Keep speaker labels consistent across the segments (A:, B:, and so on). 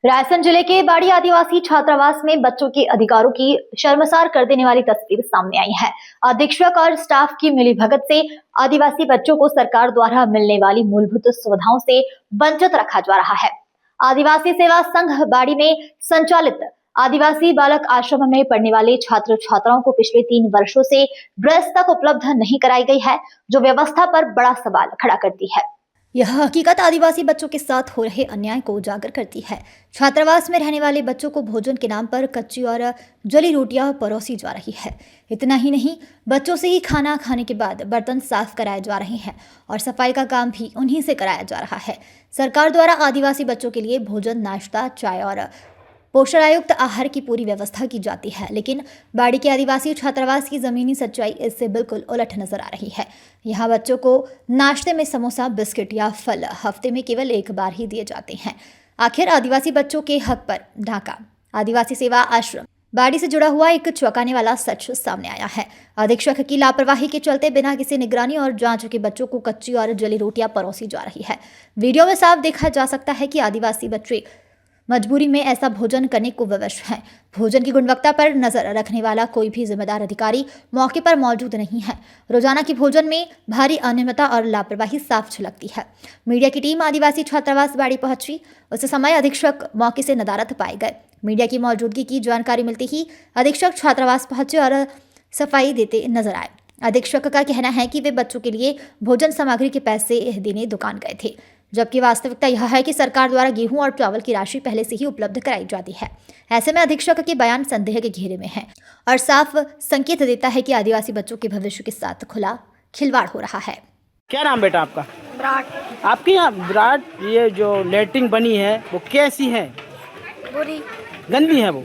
A: रायसेन जिले के बाड़ी आदिवासी छात्रावास में बच्चों के अधिकारों की शर्मसार कर देने वाली तस्वीर सामने आई है। अधीक्षक और स्टाफ की मिलीभगत से आदिवासी बच्चों को सरकार द्वारा मिलने वाली मूलभूत सुविधाओं से वंचित रखा जा रहा है। आदिवासी सेवा संघ बाड़ी में संचालित आदिवासी बालक आश्रम में पढ़ने वाले छात्र छात्राओं को पिछले 3 वर्षों से ड्रेस तक उपलब्ध नहीं कराई गई है, जो व्यवस्था पर बड़ा सवाल खड़ा करती है। यह हकीकत आदिवासी बच्चों के साथ हो रहे अन्याय को उजागर करती है। छात्रावास में रहने वाले बच्चों को भोजन के नाम पर कच्ची और जली रोटियां परोसी जा रही है। इतना ही नहीं, बच्चों से ही खाना खाने के बाद बर्तन साफ कराए जा रहे हैं और सफाई का काम भी उन्हीं से कराया जा रहा है। सरकार द्वारा आदिवासी बच्चों के लिए भोजन, नाश्ता, चाय और पोषणायुक्त आहार की पूरी व्यवस्था की जाती है, लेकिन बाड़ी के आदिवासी छात्रावास की जमीनी सच्चाई इससे बिल्कुल उलट नजर आ रही है। यहाँ बच्चों को नाश्ते में समोसा, बिस्किट या फल हफ्ते में केवल 1 बार ही दिए जाते हैं। आखिर आदिवासी बच्चों के हक पर ढाका आदिवासी सेवा आश्रम बाड़ी से जुड़ा हुआ एक चौंकाने वाला सच सामने आया है। अधीक्षक की लापरवाही के चलते बिना किसी निगरानी और जांच के बच्चों को कच्ची और जली रोटियां परोसी जा रही है। वीडियो में साफ देखा जा सकता है कि आदिवासी बच्चे मजबूरी में ऐसा भोजन करने को विवश हैं। भोजन की गुणवत्ता पर नजर रखने वाला कोई भी जिम्मेदार अधिकारी मौके पर मौजूद नहीं है। रोजाना के भोजन में भारी अनियमितता और लापरवाही साफ झलकती है। मीडिया की टीम आदिवासी छात्रावास बाड़ी पहुंची। उस समय अधीक्षक मौके से नदारद पाए गए। मीडिया की मौजूदगी की जानकारी मिलते ही अधीक्षक छात्रावास पहुंचे और सफाई देते नजर आए। अधीक्षक का कहना है कि वे बच्चों के लिए भोजन सामग्री के पैसे देने दुकान गए थे, जबकि वास्तविकता यह है कि सरकार द्वारा गेहूं और चावल की राशि पहले से ही उपलब्ध कराई जाती है। ऐसे में अधीक्षक के बयान संदेह के घेरे में है और साफ संकेत देता है कि आदिवासी बच्चों के भविष्य के साथ खुला खिलवाड़ हो रहा है।
B: क्या नाम बेटा आपका?
C: विराट।
B: आपके यहाँ विराट, ये जो लेटरिन बनी है वो कैसी है?
C: बुरी।
B: गंदी है वो?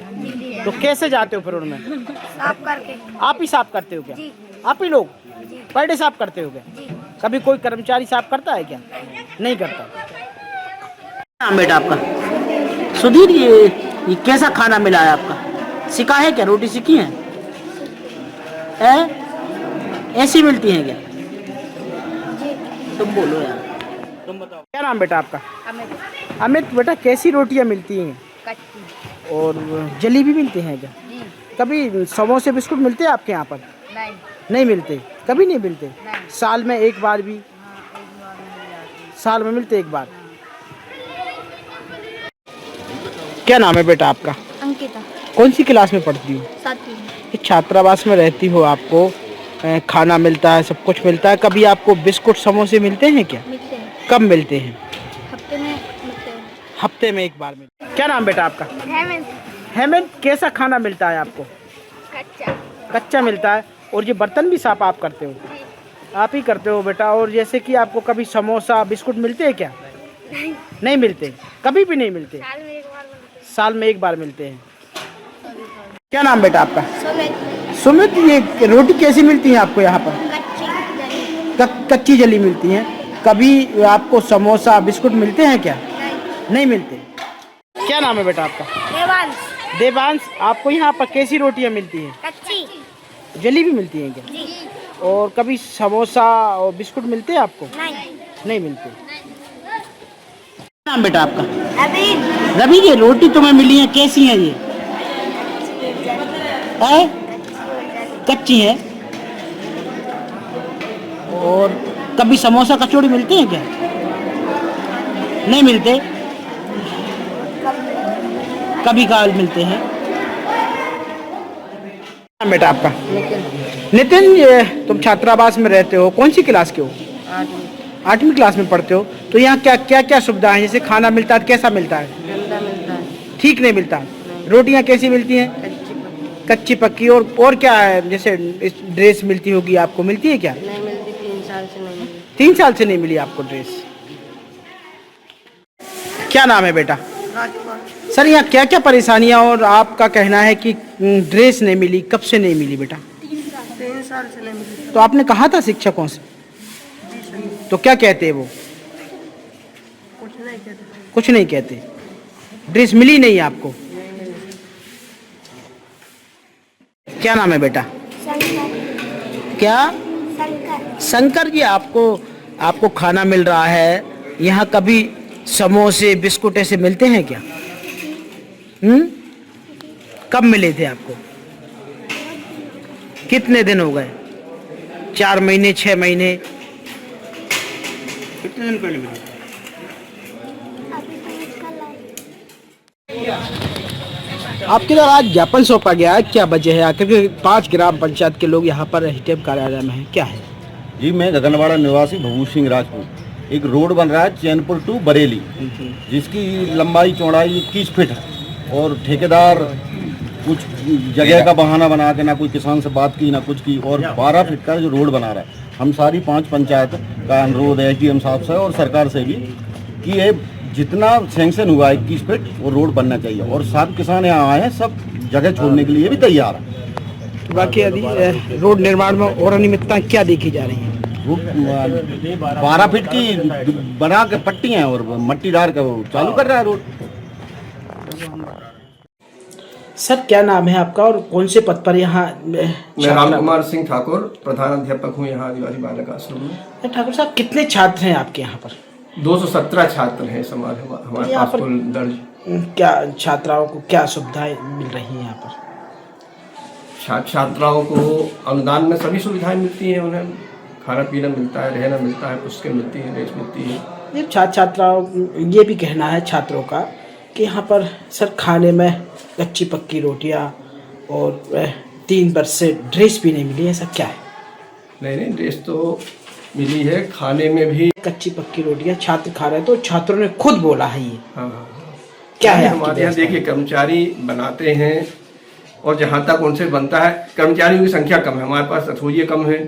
B: तो कैसे जाते हो फिर उनमें?
C: साफ करके।
B: आप ही साफ करते हो क्या?
C: जी।
B: आप ही लोग
C: जी।
B: पर डे साफ करते हो क्या?
C: जी।
B: कभी कोई कर्मचारी साफ करता है क्या? नहीं करता। क्या नाम बेटा आपका? सुधीर, ये कैसा खाना मिला है आपका? सिका है क्या? रोटी सीखी है? ऐसी मिलती है क्या? तुम बोलो यार, तुम बताओ। क्या नाम बेटा आपका?
C: अमित।
B: अमित बेटा, कैसी रोटियां मिलती हैं?
C: कच्ची।
B: और जली भी मिलती हैं क्या?
C: जी।
B: कभी समोसे बिस्कुट मिलते हैं आपके यहाँ पर?
C: नहीं।
B: नहीं मिलते, कभी नहीं मिलते।
C: नहीं।
B: साल में 1 बार भी?
C: हाँ, एक बार मिल जाती।
B: साल में मिलते 1 बार। क्या नाम है बेटा आपका?
C: अंकिता।
B: कौन सी क्लास में पढ़ती हो?
C: 7वीं में।
B: ये छात्रावास में रहती हो, आपको खाना मिलता है, सब कुछ मिलता है। कभी आपको बिस्कुट समोसे मिलते हैं क्या?
C: मिलते हैं।
B: कब मिलते हैं?
C: हफ्ते में मिलते हैं।
B: हफ्ते में 1 बार मिलते हैं। क्या नाम बेटा आपका?
C: हेमंत।
B: हेमंत, कैसा खाना मिलता है आपको?
C: कच्चा।
B: कच्चा मिलता है। और ये बर्तन भी साफ आप करते हो? आप ही करते हो बेटा। और जैसे कि आपको कभी समोसा बिस्कुट मिलते हैं क्या? नहीं मिलते, कभी भी नहीं मिलते।
C: साल में 1 बार मिलते हैं।
B: साल में 1 बार मिलते हैं। क्या नाम बेटा आपका?
C: सुमित।
B: सुमित, ये रोटी कैसी मिलती है आपको यहाँ पर?
C: कच्ची जली।
B: कच्ची जली मिलती हैं। कभी आपको समोसा बिस्कुट मिलते हैं क्या?
C: नहीं।
B: नहीं मिलते। क्या नाम है बेटा आपका?
C: देवांश।
B: देवांश, आपको यहाँ पर कैसी रोटियाँ मिलती हैं?
C: कच्ची।
B: जली भी मिलती हैं क्या?
C: जी।
B: और कभी समोसा और बिस्कुट मिलते हैं आपको?
C: नहीं।
B: नहीं मिलते। क्या नाम बेटा आपका?
C: अभी।
B: रवि, ये रोटी तुम्हें मिली है, कैसी है ये? कच्ची है। और कभी समोसा कचौड़ी मिलते हैं क्या? नहीं मिलते, कभी काल मिलते हैं। नाम बेटा आपका? नितिन, ये तुम छात्रावास में रहते हो, कौन सी क्लास के हो? 8वीं क्लास में पढ़ते हो। तो यहाँ क्या क्या क्या सुविधा है? जैसे खाना मिलता है, कैसा मिलता है?
C: गंदा मिलता है।
B: ठीक नहीं मिलता। रोटियाँ कैसी मिलती हैं? कच्ची पक्की। और क्या है? जैसे ड्रेस मिलती होगी आपको, मिलती है क्या?
C: नहीं मिलती, 3 साल से नहीं मिली।
B: 3 साल से नहीं मिली आपको ड्रेस। क्या नाम है बेटा?
C: राजकुमार।
B: सर, यहाँ क्या क्या परेशानियाँ और आपका कहना है कि ड्रेस नहीं मिली? कब से नहीं मिली बेटा?
C: 3 साल से नहीं मिली।
B: तो आपने कहा था शिक्षकों से? तो क्या कहते हैं वो?
C: कुछ नहीं कहते।
B: कुछ नहीं कहते। ड्रेस मिली नहीं आपको? क्या नाम है बेटा?
C: शंकर।
B: क्या?
C: शंकर।
B: शंकर जी, आपको खाना मिल रहा है, यहाँ कभी समोसे बिस्कुट ऐसे मिलते हैं क्या? कब मिले थे आपको? कितने दिन हो गए? 4 महीने, 6 महीने? कितने दिन पहले मिले?
C: अभी तो कल आए।
B: आपके द्वारा आज ज्ञापन सौंपा गया है, क्या वजह है? आखिर के 5 ग्राम पंचायत के लोग यहाँ पर हिटेम कार्यालय में हैं, क्या है?
D: जी, मैं गगनवाड़ा निवासी भभूत सिंह राजपूत। एक रोड बन रहा है चैनपुर टू बरेली, जिसकी लंबाई चौड़ाई 21 फीट है, और ठेकेदार कुछ जगह का बहाना बना के ना कोई किसान से बात की ना कुछ की, और 12 फीट का जो रोड बना रहा है। हम सारी 5 पंचायत का अनुरोध है SDM साहब से और सरकार से भी कि ये जितना सैंक्शन हुआ 21 फीट वो रोड बनना चाहिए, और सब किसान यहाँ आए हैं, सब जगह छोड़ने के लिए भी तैयार है।
B: बाकी यदि रोड निर्माण में और अनियमितता क्या देखी जा रही है?
D: 12 फीट की बना के पट्टी हैं और मट्टी डाल के वो चालू कर रहा है रोड।
B: सर, क्या नाम है आपका और कौन से पद पर यहाँ?
E: मैं राम कुमार सिंह ठाकुर, प्रधान अध्यापक हूँ यहाँ आदिवासी बालक आश्रम में।
B: ठाकुर साहब, कितने छात्र हैं आपके यहाँ पर?
E: 217 छात्र हैं हमारे
B: यहाँ
E: पास
B: पर
E: कुल दर्ज।
B: क्या छात्राओं को क्या सुविधाएं मिल रही हैं यहाँ पर?
E: छात्राओं को अनुदान में सभी सुविधाएं मिलती हैं, उन्हें खाना पीना मिलता है, रहना मिलता है, पुस्तकें मिलती हैं, ड्रेस मिलती है।
B: ये छात्राओं ये भी कहना है छात्रों का कि यहाँ पर सर खाने में कच्ची पक्की रोटियाँ और 3 वर्ष से ड्रेस भी नहीं मिली, ऐसा क्या है?
E: नहीं, ड्रेस तो मिली है, खाने में भी
B: कच्ची पक्की रोटियाँ छात्र खा रहे हैं, तो छात्रों ने खुद बोला है ये।
E: हाँ।
B: क्या है
E: हमारे यहाँ? देखिए, कर्मचारी बनाते हैं और जहाँ तक उनसे बनता है, कर्मचारियों की संख्या कम है हमारे पास, अथोरिये कम है,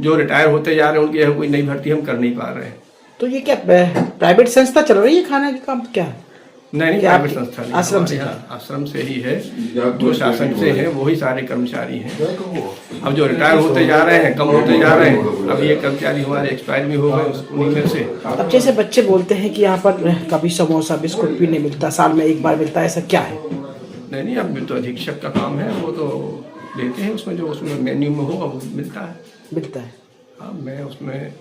E: जो रिटायर होते जा रहे हैं उनकी यहाँ कोई नई भर्ती हम कर नहीं पा रहे हैं।
B: तो ये क्या प्राइवेट संस्था चल रही है खाना के काम, क्या है?
E: नहीं, प्राइवेट संस्था नहीं,
B: आश्रम से?
E: आश्रम से ही है, जो शासन से है वही सारे कर्मचारी हैं। अब जो रिटायर होते जा रहे हैं, कम होते जा रहे हैं, अब ये कर्मचारी हमारे एक्सपायर भी हो गए उन्हीं में से।
B: अब जैसे बच्चे बोलते हैं कि यहाँ पर कभी समोसा बिस्कुट भी नहीं मिलता, साल में एक बार मिलता है, ऐसा क्या है?
E: नहीं, अब तो अधीक्षक का काम है, वो तो देते हैं, उसमें जो उसमें मेन्यू में होगा वो मिलता है। हाँ, मैं उसमें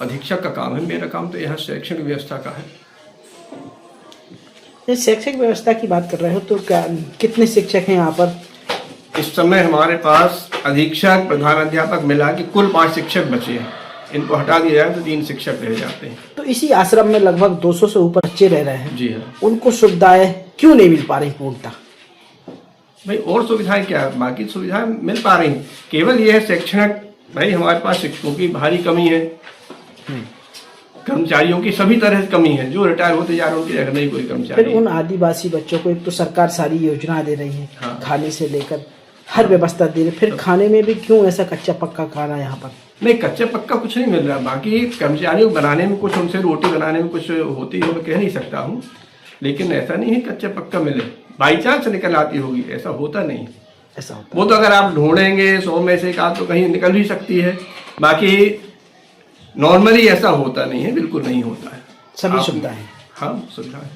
E: अधीक्षक का काम है, मेरा काम तो यहाँ शैक्षणिक व्यवस्था का है।
B: शैक्षिक व्यवस्था की बात कर रहे हो तो क्या कितने शिक्षक हैं यहाँ पर?
E: इस समय हमारे पास अधीक्षक, प्रधानाध्यापक मिला के कुल 5 शिक्षक बचे हैं। इनको हटा दिया जाए तो 3 शिक्षक रह जाते हैं।
B: तो इसी आश्रम में लगभग 200 से ऊपर बच्चे रह रहे हैं।
E: जी हाँ।
B: उनको सुविधाएं क्यों नहीं मिल पा रही पूर्णतः?
E: भाई, और सुविधाएं क्या है? बाकी सुविधाएं मिल पा रही, केवल ये है शैक्षणिक। भाई, हमारे पास शिक्षकों की भारी कमी है, कर्मचारियों की सभी तरह से कमी है, जो रिटायर होते जा रहे हैं उनकी जगह नहीं कोई कर्मचारी।
B: फिर उन आदिवासी बच्चों को एक तो सरकार सारी योजना दे रही है,
E: हाँ।
B: खाने से लेकर हर व्यवस्था दे रही है, फिर खाने में भी क्यों ऐसा कच्चा पक्का खाना यहाँ पर?
E: नहीं, कच्चा पक्का कुछ नहीं मिल रहा। बाकी कर्मचारियों को बनाने में कुछ, उनसे रोटी बनाने में कुछ होती है, मैं कह नहीं सकता हूँ, लेकिन ऐसा नहीं है कच्चा पक्का मिले। बाई चांस निकल आती होगी, ऐसा होता नहीं।
B: ऐसा होता
E: वो तो अगर आप ढूंढेंगे 100 में से एक आध तो कहीं निकल भी सकती है, बाकी नॉर्मली ऐसा होता नहीं है, बिल्कुल नहीं होता है।
B: सभी सुविधाएं?
E: हाँ, सुविधाएं।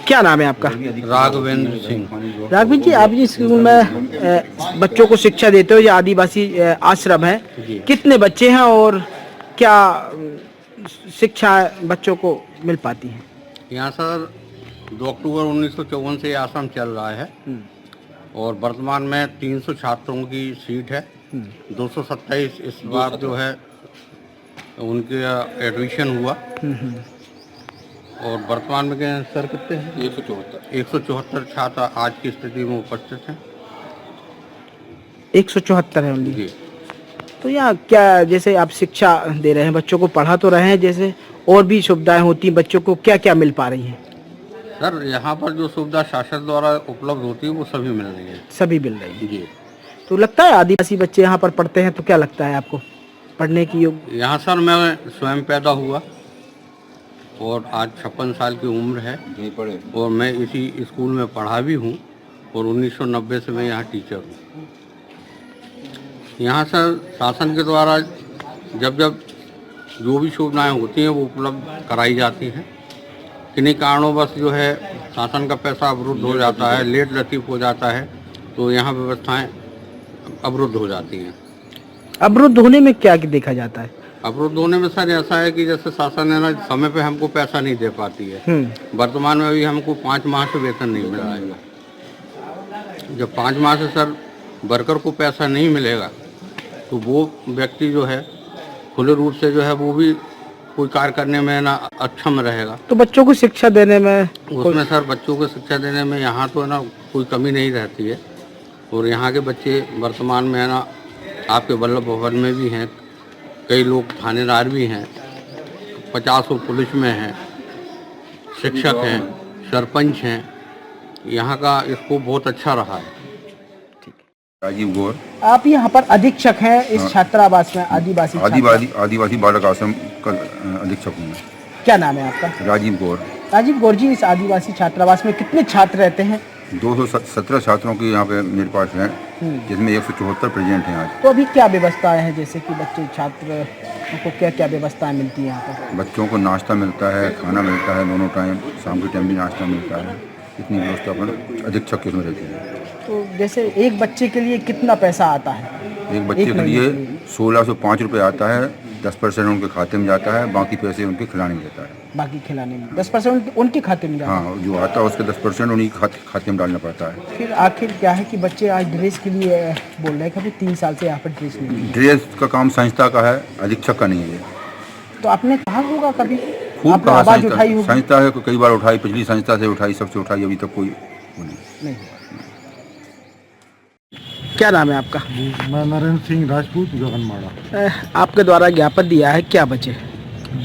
B: क्या नाम है आपका?
F: राघवेंद्र सिंह।
B: राघवेंद्र जी, आप जिस स्कूल में बच्चों को शिक्षा देते हो, ये आदिवासी आश्रम है, कितने बच्चे हैं और क्या शिक्षा बच्चों को मिल पाती है?
F: यहाँ सर 2 अक्टूबर 1954 से आश्रम चल रहा है और वर्तमान में 300 छात्रों की सीट है। 227 इस बार जो है उनके एडमिशन हुआ और वर्तमान में सर कितने हैं? 174 छात्र आज की स्थिति में उपस्थित हैं।
B: 174 है उनकी।
F: जी।
B: तो यहाँ क्या, जैसे आप शिक्षा दे रहे हैं, बच्चों को पढ़ा तो रहे हैं, जैसे और भी सुविधाएं होती हैं, बच्चों को क्या क्या मिल पा रही हैं?
F: सर, यहाँ पर जो सुविधा शासन द्वारा उपलब्ध होती है वो सभी मिल रही है।
B: सभी मिल रही है।
F: जी।
B: तो लगता है आदिवासी बच्चे यहाँ पर पढ़ते हैं, तो क्या लगता है आपको पढ़ने की योग्य?
F: यहाँ सर मैं स्वयं पैदा हुआ और आज 56 साल की उम्र है और मैं इसी स्कूल में पढ़ा भी हूँ और 1990 से मैं यहाँ टीचर हूँ। यहाँ सर शासन के द्वारा जब जब जो भी सुविधाएँ होती हैं वो उपलब्ध कराई जाती हैं। किन्हीं कारणोंवश जो है शासन का पैसा अवरुद्ध हो जाता है, लेट लतीफ़ हो जाता है, तो यहाँ व्यवस्थाएं अवरुद्ध हो जाती हैं।
B: अवरुद्ध होने में क्या देखा जाता है?
F: अवरुद्ध होने में सर ऐसा है कि जैसे शासन है ना समय पे हमको पैसा नहीं दे पाती है। वर्तमान में अभी हमको 5 माह से वेतन नहीं मिला है। जब 5 माह से सर वर्कर को पैसा नहीं मिलेगा तो वो व्यक्ति जो है खुले रूप से जो है वो भी कोई कार्य करने में ना अक्षम रहेगा।
B: तो बच्चों को शिक्षा देने में
F: उसमें सर बच्चों को शिक्षा देने में यहाँ तो है ना कोई कमी नहीं रहती है। और यहाँ के बच्चे वर्तमान में है ना आपके वल्लभ भवन में भी हैं, कई लोग थानेदार भी हैं, 50 पुलिस में हैं, शिक्षक हैं, सरपंच हैं। यहाँ का स्कोप बहुत अच्छा रहा है।
G: राजीव गौर।
B: आप यहाँ पर अधीक्षक हैं इस छात्रावास में,
G: आदिवासी बालक आश्रम का अधीक्षक हूँ मैं।
B: क्या नाम है आपका?
G: राजीव गौर।
B: राजीव गौर जी, इस आदिवासी छात्रावास में कितने छात्र रहते हैं?
G: 217 छात्रों की यहाँ पे मेरे पास हैं, जिसमें 174 प्रेजेंट हैं आज।
B: तो अभी क्या व्यवस्थाएं हैं, जैसे कि बच्चे छात्र को क्या क्या व्यवस्थाएं मिलती हैं यहाँ पर?
G: बच्चों को नाश्ता मिलता है, खाना मिलता है दोनों टाइम, शाम के टाइम भी नाश्ता मिलता है। इतनी व्यवस्था अपन अधीक्षक के उसमें रहती है।
B: तो जैसे एक बच्चे के लिए कितना पैसा आता है?
G: एक बच्चे के लिए 1605 रुपये आता है, 10% उनके खाते में जाता है, बाकी पैसे उनके खिलाने में जाता है।
B: बाकी खिलाने में 10% उनके खाते में जाता है?
G: हाँ, जो आता है उसके 10% उन्हीं खाते में डालना पड़ता है।
B: फिर आखिर क्या है कि बच्चे आज ड्रेस के लिए बोल रहे हैं कि 3 साल से यहाँ पर ड्रेस नहीं है।
G: ड्रेस का काम संस्था का है, अधीक्षक का नहीं है।
B: तो आपने कहा होगा कभी,
G: खूब कहा,
B: आवाज उठाई होगी?
G: संस्था है, कई बार उठाई, पिछली संस्था से उठाई, सबसे उठाई, अभी तक कोई नहीं।
B: क्या नाम है आपका?
H: मैं नरेंद्र सिंह राजपूत, गगनमाड़ा।
B: आपके द्वारा ज्ञापन दिया है, क्या वजह?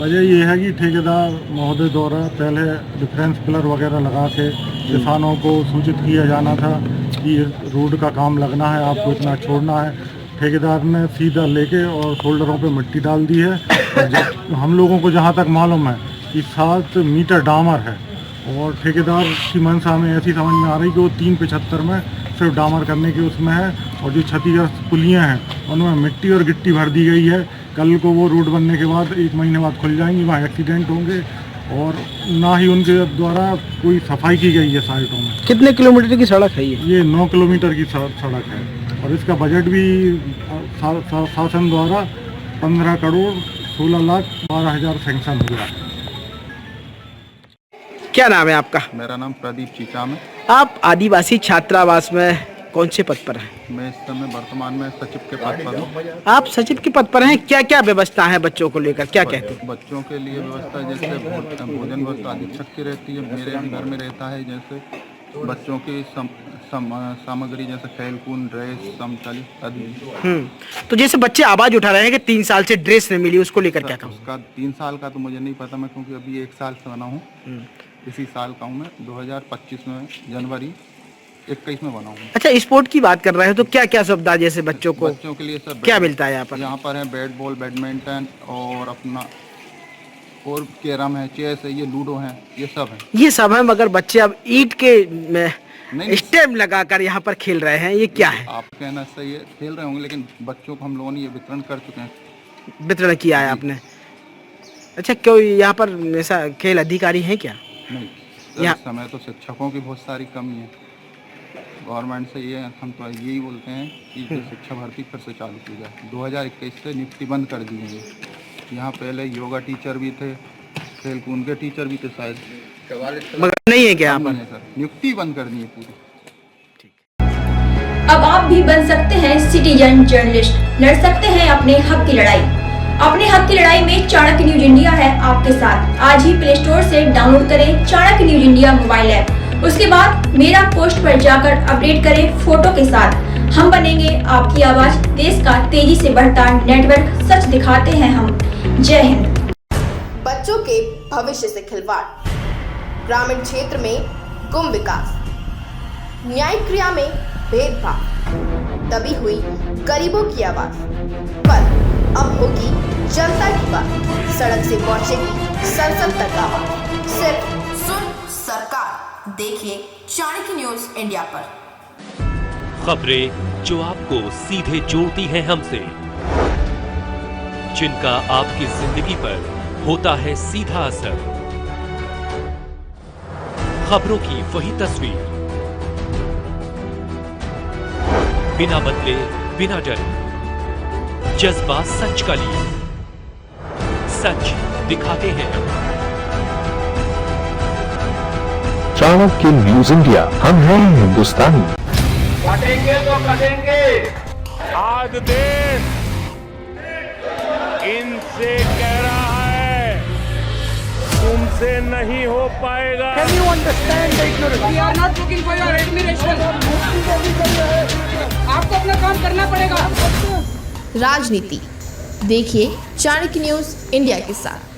H: वजह ये है कि ठेकेदार महोदय द्वारा पहले डिफरेंस पिलर वगैरह लगा के किसानों को सूचित किया जाना था कि रोड का काम लगना है, आपको इतना छोड़ना है। ठेकेदार ने सीधा लेके और शोल्डरों पे मिट्टी डाल दी है। और जब हम लोगों को जहाँ तक मालूम है कि 7 मीटर डामर है, और ठेकेदार की मंशा में ऐसी समझ में आ रही कि वो 375 में सिर्फ डामर करने के उसमें है, और जो क्षतिग्रस्त पुलियाँ हैं उनमें मिट्टी और गिट्टी भर दी गई है। कल को वो रोड बनने के बाद 1 महीने बाद खुल जाएंगी, वहाँ एक्सीडेंट होंगे, और ना ही उनके द्वारा कोई सफाई की गई है साइटों में।
B: कितने किलोमीटर की सड़क है ये?
H: 9 किलोमीटर की सड़क है, और इसका बजट भी शासन द्वारा 15 करोड़ 16,12,000 सैंक्शन हुआ है।
B: क्या नाम है आपका?
G: मेरा नाम प्रदीप चीचाम है।
B: आप आदिवासी छात्रावास में कौन से पद पर हैं?
G: मैं इस समय वर्तमान में सचिव के पद पर हूँ।
B: आप सचिव के पद पर हैं, क्या क्या व्यवस्था है बच्चों को लेकर, क्या कहते हैं?
G: बच्चों के लिए व्यवस्था जैसे भोजन व्यवस्था अधीक्षक की रहती है, मेरे अंदर में रहता है। जैसे बच्चों की सामग्री जैसे खेल कूद, ड्रेस, समतल आदि।
B: तो जैसे बच्चे आवाज उठा रहे हैं कि 3 साल से ड्रेस नहीं मिली, उसको लेकर क्या कहूँ?
G: उसका 3 साल का तो मुझे नहीं पता, मैं क्योंकि अभी 1 साल से बना हूँ। इसी साल का हूँ मैं, 2025 में जनवरी 21 में बना हूँ।
B: अच्छा, स्पोर्ट की बात कर रहे हो तो क्या क्या सुविधा जैसे बच्चों
G: के लिए सब
B: क्या मिलता है यहाँ पर?
G: यहाँ पर है बैट बॉल, बैडमिंटन और अपना और कैरम है, चेस है, ये लूडो है, ये सब है।
B: ये सब है, मगर बच्चे अब ईंट के स्टेम लगाकर यहाँ पर खेल रहे हैं, ये क्या है?
G: आप कहना सही है, खेल रहे होंगे, लेकिन बच्चों को हम लोगों ने ये वितरण कर चुके हैं।
B: वितरण किया है आपने? अच्छा, क्यों यहाँ पर ऐसा खेल अधिकारी हैं क्या?
G: नहीं, इस समय तो शिक्षकों की बहुत सारी कमी है। गवर्नमेंट से ये हम तो यही बोलते हैं कि शिक्षा भर्ती फिर से चालू की जाए। 2021 से नियुक्ति बंद कर दी गई है। यहाँ पहले योगा टीचर भी थे, खेल कूद के टीचर भी थे, शायद
B: मगर नहीं है क्या यहाँ पर?
G: सर, नियुक्ति बंद कर दी है पूरी।
I: अब आप भी बन सकते हैं सिटीजन जर्नलिस्ट, लड़ सकते हैं अपने हक की लड़ाई। अपने हक की लड़ाई में चाणक्य न्यूज इंडिया है आपके साथ। आज ही प्ले स्टोर से डाउनलोड करें Chanakya news India mobile app. उसके बाद मेरा पोस्ट पर जाकर अपडेट करें फोटो के साथ। हम बनेंगे आपकी आवाज, देश का तेजी से बढ़ता नेटवर्क, सच दिखाते हैं हम। जय हिंद।
J: बच्चों के भविष्य से खिलवाड़, ग्रामीण क्षेत्र में गुम विकास, न्यायिक क्रिया में भेदभाव, दबी हुई गरीबों की आवाज, पर अब होगी जनता की बात। सड़क से पहुंचेगी संसद तक आवाज। सिर्फ सुन सरकार, देखिए चाणक्य न्यूज इंडिया पर
K: खबरें जो आपको सीधे जोड़ती हैं हमसे, जिनका आपकी जिंदगी पर होता है सीधा असर। खबरों की वही तस्वीर, बिना बदले बिना डरे, जज्बा सच का लिए, सच दिखाते हैं।
L: चाणक्य न्यूज इंडिया, हम हैं हिंदुस्तानी।
M: कटेंगे तो कटेंगे। आज देश इनसे कह रहा है तुमसे नहीं हो पाएगा।
B: Can you understand the ignorance?
N: We are not looking for your admiration. आपको अपना काम करना पड़ेगा।
J: राजनीति देखिए चाणक्य न्यूज इंडिया के साथ।